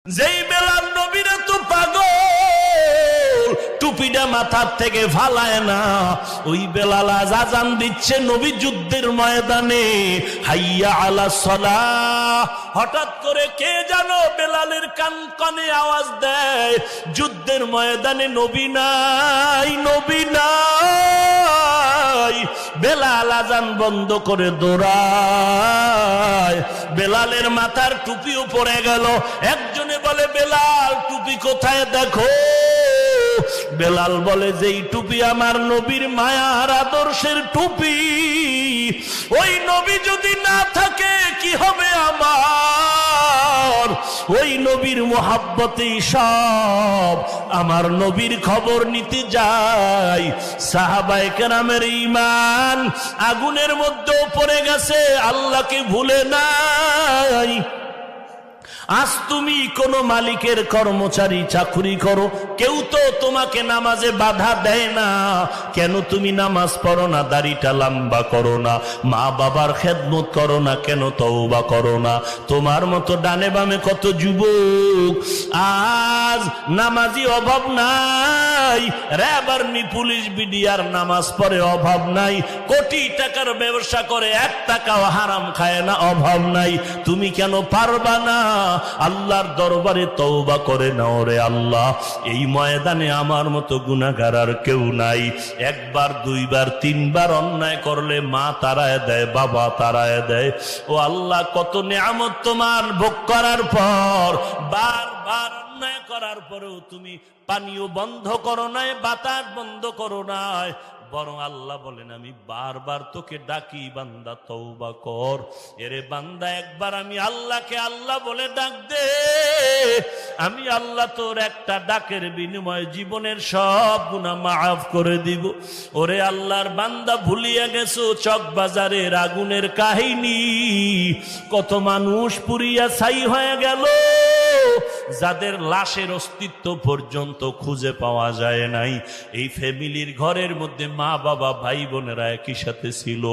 যেই বেলাল নবীরা তো পাগল, টুপিটা মাথার থেকে ফালায় না। ওই বেলাল আজ আজান দিচ্ছে নবী যুদ্ধের ময়দানে, হাইয়া আলা সালাহ। হঠাৎ করে কে জানো বেলালের কান কানে আওয়াজ দেয়, যুদ্ধের ময়দানে নবী নাই, নবী নাই। বেলাল আজান বন্ধ করে দৌড়ায়, বেলালের মাথার টুপিও পড়ে গেল। একজনে বলে বেলাল টুপি কোথায় দেখো। বেলাল বলে যেই টুপি আমার নবীর মায়ার আদর্শের টুপি, ওই নবী যদি না থাকে কি হবে আমার। ওই নবীর মোহাব্বতেই সব, আমার নবীর খবর নিতে যাই। সাহাবায়ে কেরামের ঈমান আগুনের মধ্যেও পড়ে গেছে, আল্লাহকে ভুলে নাই। আজ তুমি কোন মালিকের কর্মচারী চাকরি করো, কেউ তো তোমাকে নামাজে বাধা দেয় না। কেন তুমি নামাজ পড়ো না, দাড়িটা লম্বা করো না, মা বাবার খেদমত করো না, কেন তওবা করো না? তোমার মতো ডানে বামে কত যুবক আজ নামাজি অভাব নাই, র্যাব আর্মি পুলিশ বিডিআর নামাজ পড়ে অভাব নাই, কোটি টাকার ব্যবসা করে 1 টাকাও হারাম খায় না, অভাব নাই। তুমি কেন পারবা না? আল্লাহর দরবারে তওবা করে নাও রে আল্লাহ। এই ময়দানে আমার মতো গুনাহগার আর কেউ নাই। 1 বার 2 বার 3 বার অন্যায় করলে মা তাড়ায় দেয়, বাবা তাড়ায় দেয়। ও আল্লাহ, কত নিয়ামত তোমার ভোগ করার পর, বারবার অন্যায় করার পরেও তুমি পানিও বন্ধ করো নাই, বাতাস বন্ধ করো নাই। বরং আল্লাহ বলেন আমি বারবার তোকে ডাকি, বান্দা তওবা কর। এরে বান্দা, একবার আমি আল্লাহকে আল্লাহ বলে ডাক দে, আমি আল্লাহ তোর একটা ডাকের বিনিময়ে জীবনের সব গুনাহ মাফ করে দিব। ওরে আল্লাহর বান্দা, ভুলিয়া গেছো চকবাজারের আগুনের কাহিনী। কত মানুষ পুড়িয়া ছাই হয়ে গেল, যাদের লাশের অস্তিত্ব পর্যন্ত খুঁজে পাওয়া যায় নাই। এই ফ্যামিলির ঘরের মধ্যে মা বাবা ভাই বোনেরা একই সাথে ছিল।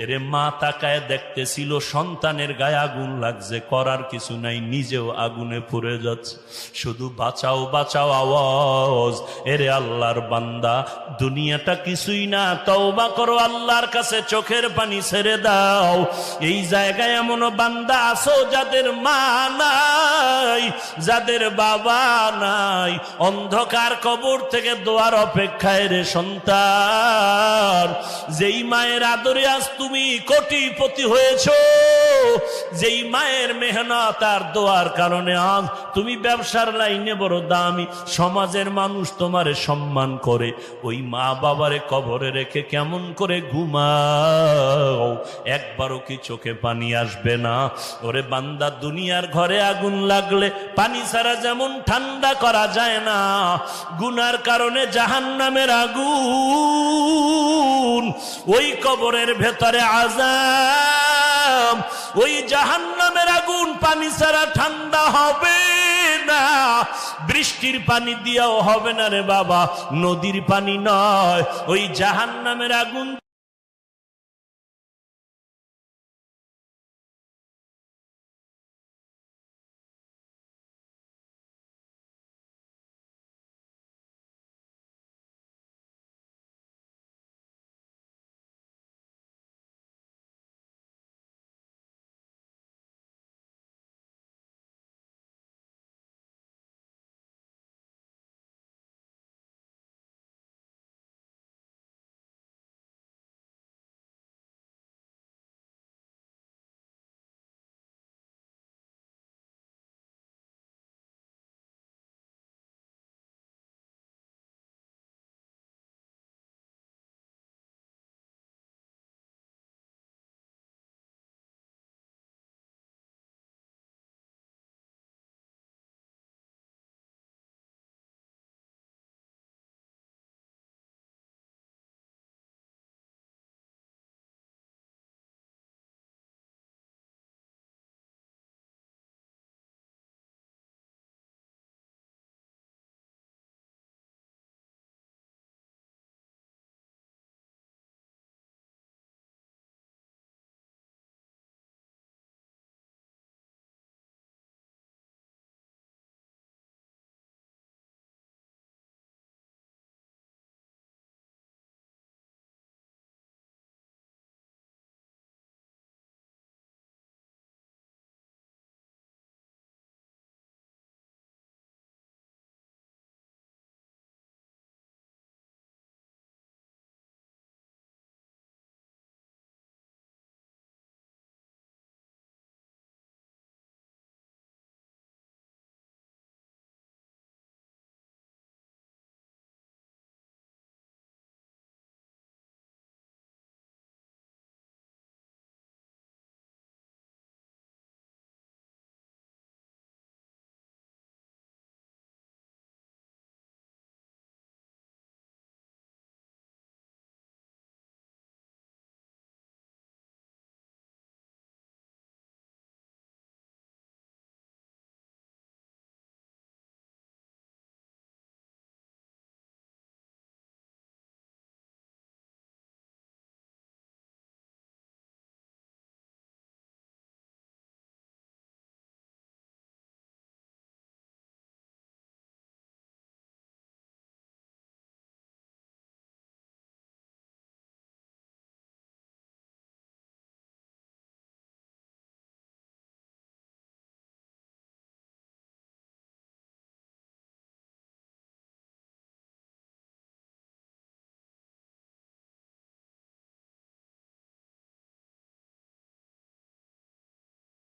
এরে মা তাকায় দেখতেছিল সন্তানের গায়ে আগুন লাগছে, করার কিছু নাই, নিজেও আগুনে পুড়ে যাচ্ছে, শুধু বাঁচাও বাঁচাও আওয়াজ। এরে আল্লাহর বান্দা, দুনিয়াটা কিছুই না, তওবা করো আল্লাহর কাছে, চোখের পানি ছেড়ে দাও। এই জায়গায় এমন বান্দা আছো যাদের মা নাই, যাদের বাবা নাই, অন্ধকার কবর থেকে দোয়ার অপেক্ষায় রে সন্তান। যেই মায়ের আদরে আজ তুমি কোটিপতি হয়েছো, যেই মায়ের মেহনত আর দোয়ার কারণে আজ তুমি ব্যবসার লাইনে বড় দামি, সমাজের মানুষ তোমারে সম্মান করে, ওই মা বাবারে কবরে রেখে কেমন করে ঘুমাও? একবারও কি চোখে পানি আসবে না? ওরে বান্দা, দুনিয়ার ঘরে আগুন লাগলে পানি ছাড়া যেমন ঠান্ডা করা যায় না, গুনার কারণে জাহান্নামের আগুন, ওই কবরের ভেতরে আযাব, ওই জাহান্নামের আগুন পানি ছাড়া ঠান্ডা হবে না। বৃষ্টির পানি দিয়েও হবে না রে বাবা, নদীর পানি নয়, ওই জাহান্নামের আগুন